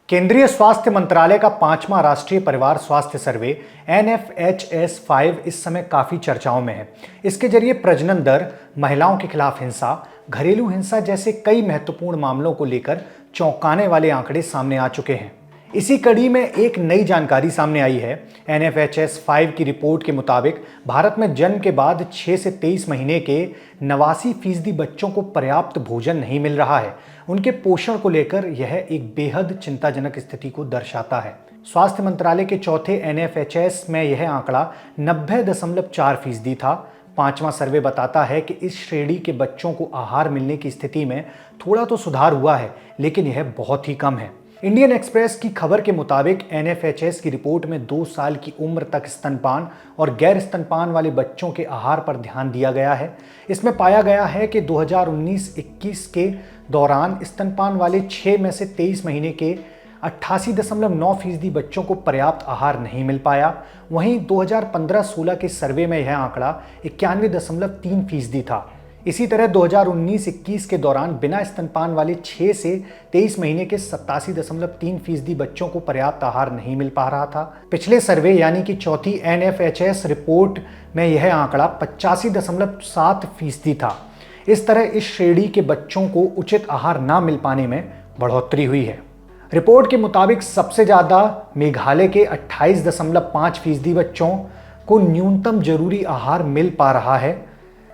केंद्रीय स्वास्थ्य मंत्रालय का 5वां राष्ट्रीय परिवार स्वास्थ्य सर्वे NFHS-5 इस समय काफी चर्चाओं में है। इसके जरिए प्रजनन दर, महिलाओं के खिलाफ हिंसा, घरेलू हिंसा जैसे कई महत्वपूर्ण मामलों को लेकर चौंकाने वाले आंकड़े सामने आ चुके हैं। इसी कड़ी में एक नई जानकारी सामने आई है। NFHS-5 की रिपोर्ट के मुताबिक भारत में जन्म के बाद 6 से 23 महीने के 89% बच्चों को पर्याप्त भोजन नहीं मिल रहा है। उनके पोषण को लेकर यह एक बेहद चिंताजनक स्थिति को दर्शाता है। स्वास्थ्य मंत्रालय के चौथे NFHS में यह आंकड़ा 90.4% था। 5वां सर्वे बताता है कि इस श्रेणी के बच्चों को आहार मिलने की स्थिति में थोड़ा तो सुधार हुआ है, लेकिन यह बहुत ही कम है। इंडियन एक्सप्रेस की खबर के मुताबिक NFHS की रिपोर्ट में 2 साल की उम्र तक स्तनपान और गैर स्तनपान वाले बच्चों के आहार पर ध्यान दिया गया है। इसमें पाया गया है कि 2019-21 के दौरान स्तनपान वाले 6 में से 23 महीने के 88.9% बच्चों को पर्याप्त आहार नहीं मिल पाया। वहीं 2015-16 के सर्वे में यह आंकड़ा 91.3% था। इसी तरह 2019-21 के दौरान बिना स्तनपान वाले 6 से 23 महीने के 87.3% बच्चों को पर्याप्त आहार नहीं मिल पा रहा था। पिछले सर्वे यानी कि चौथी NFHS रिपोर्ट में यह आंकड़ा 85.7% था। इस तरह इस श्रेणी के बच्चों को उचित आहार ना मिल पाने में बढ़ोतरी हुई है। रिपोर्ट के मुताबिक सबसे ज्यादा मेघालय के 28.5% बच्चों को न्यूनतम जरूरी आहार मिल पा रहा है,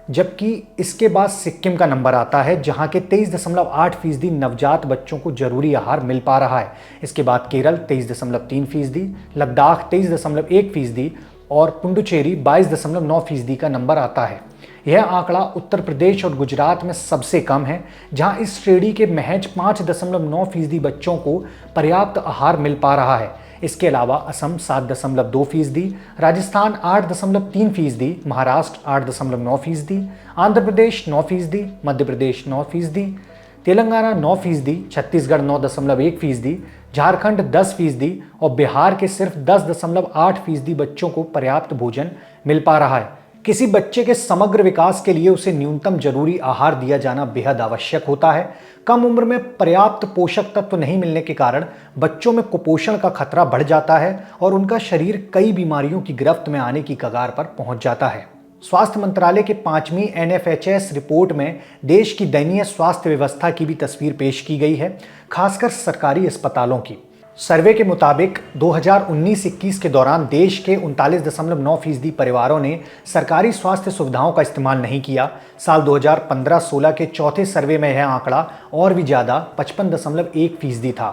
जबकि इसके बाद सिक्किम का नंबर आता है, जहां के 23.8% नवजात बच्चों को जरूरी आहार मिल पा रहा है। इसके बाद केरल 23.3%, लद्दाख 23.1% और पुडुचेरी 22.9% का नंबर आता है। यह आंकड़ा उत्तर प्रदेश और गुजरात में सबसे कम है, जहां इस श्रेणी के महज 5.9% बच्चों को पर्याप्त आहार मिल पा रहा है। इसके अलावा असम 7.2%, राजस्थान 8.3%, महाराष्ट्र 8.9%, आंध्र प्रदेश 9%, मध्य प्रदेश 9%, तेलंगाना 9%, छत्तीसगढ़ 9.1%, झारखंड 10% और बिहार के सिर्फ 10.8% बच्चों को पर्याप्त भोजन मिल पा रहा है। किसी बच्चे के समग्र विकास के लिए उसे न्यूनतम जरूरी आहार दिया जाना बेहद आवश्यक होता है। कम उम्र में पर्याप्त पोषक तत्व नहीं मिलने के कारण बच्चों में कुपोषण का खतरा बढ़ जाता है और उनका शरीर कई बीमारियों की गिरफ्त में आने की कगार पर पहुंच जाता है। स्वास्थ्य मंत्रालय के 5वीं NFHS रिपोर्ट में देश की दयनीय स्वास्थ्य व्यवस्था की भी तस्वीर पेश की गई है, खासकर सरकारी अस्पतालों की। सर्वे के मुताबिक 2019-21 के दौरान देश के 39.9% परिवारों ने सरकारी स्वास्थ्य सुविधाओं का इस्तेमाल नहीं किया। साल 2015-16 के चौथे सर्वे में यह आंकड़ा और भी ज़्यादा 55.1% था।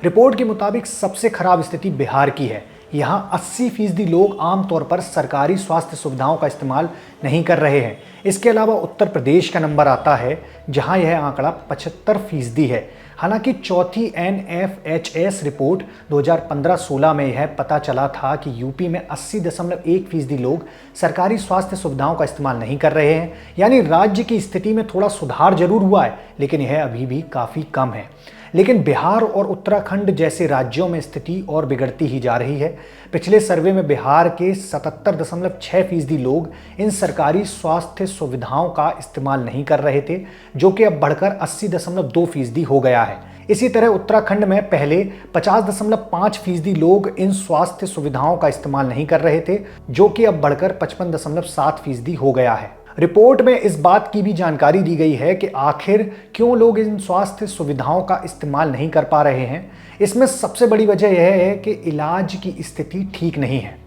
रिपोर्ट के मुताबिक सबसे खराब स्थिति बिहार की है। यहाँ 80% लोग आमतौर पर सरकारी स्वास्थ्य सुविधाओं का इस्तेमाल नहीं कर रहे हैं। इसके अलावा उत्तर प्रदेश का नंबर आता है, जहाँ यह आंकड़ा 75% है। हालांकि चौथी NFHS रिपोर्ट 2015-16 में यह पता चला था कि यूपी में 80.1% लोग सरकारी स्वास्थ्य सुविधाओं का इस्तेमाल नहीं कर रहे हैं। यानी राज्य की स्थिति में थोड़ा सुधार जरूर हुआ है, लेकिन यह अभी भी काफ़ी कम है। लेकिन बिहार और उत्तराखंड जैसे राज्यों में स्थिति और बिगड़ती ही जा रही है। पिछले सर्वे में बिहार के 77.6% लोग इन सरकारी स्वास्थ्य सुविधाओं का इस्तेमाल नहीं कर रहे थे, जो कि अब बढ़कर 80.2% हो गया है। इसी तरह उत्तराखंड में पहले 50.5% लोग इन स्वास्थ्य सुविधाओं का इस्तेमाल नहीं कर रहे थे, जो कि अब बढ़कर 55.7% हो गया है। रिपोर्ट में इस बात की भी जानकारी दी गई है कि आखिर क्यों लोग इन स्वास्थ्य सुविधाओं का इस्तेमाल नहीं कर पा रहे हैं। इसमें सबसे बड़ी वजह यह है कि इलाज की स्थिति ठीक नहीं है।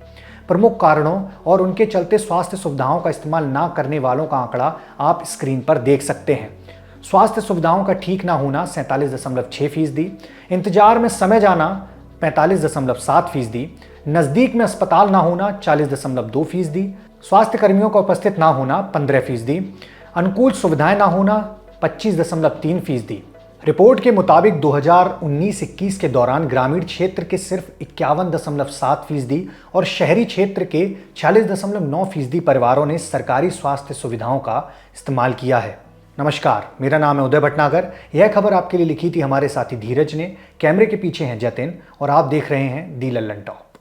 प्रमुख कारणों और उनके चलते स्वास्थ्य सुविधाओं का इस्तेमाल ना करने वालों का आंकड़ा आप स्क्रीन पर देख सकते हैं। स्वास्थ्य सुविधाओं का ठीक ना होना 47.6%, इंतजार में समय जाना 45.7%, नज़दीक में अस्पताल ना होना 40.2%, स्वास्थ्य कर्मियों का उपस्थित ना होना 15%, अनुकूल सुविधाएं ना होना 25.3%। रिपोर्ट के मुताबिक 2019-21 के दौरान ग्रामीण क्षेत्र के सिर्फ 51.7% और शहरी क्षेत्र के 46.9% परिवारों ने सरकारी स्वास्थ्य सुविधाओं का इस्तेमाल किया है। नमस्कार, मेरा नाम है उदय भटनागर। यह खबर आपके लिए लिखी थी हमारे साथी धीरज ने। कैमरे के पीछे हैं जतिन और आप देख रहे हैं दी लल्लन टॉक।